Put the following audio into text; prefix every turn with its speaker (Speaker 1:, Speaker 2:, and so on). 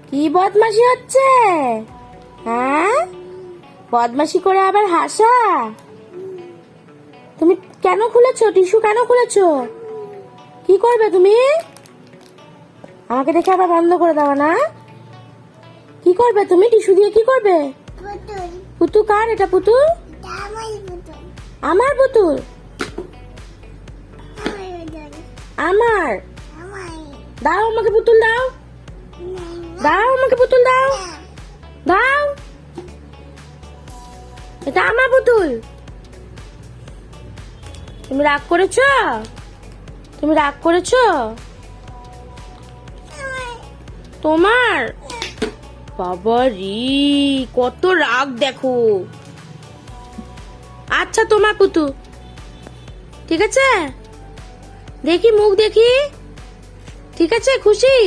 Speaker 1: কি বদমাশি হচ্ছে? হ্যাঁ, বদমাশি করে আবার হাসা। তুমি কেন খুলেছো? টিস্যু কেন খুলেছো? কি করবে তুমি? আমাকে দেখে আবার বন্ধ করে দাও না। কি করবে তুমি টিস্যু দিয়ে? কি করবে? পুতুল কার এটা? পুতুল আমার পুতুল আমার। দাও আমাকে পুতুল, দাও দাও আমাকে পুতুল, দাও দাও। এটা আমার পুতুল। তুমি রাগ করেছো? তুমি রাগ করেছো? তোমার বাবা রে, কত রাগ দেখো। আচ্ছা তোমার পুতুল, ঠিক আছে, দেখি মুখ দেখি। ঠিক আছে, খুশি?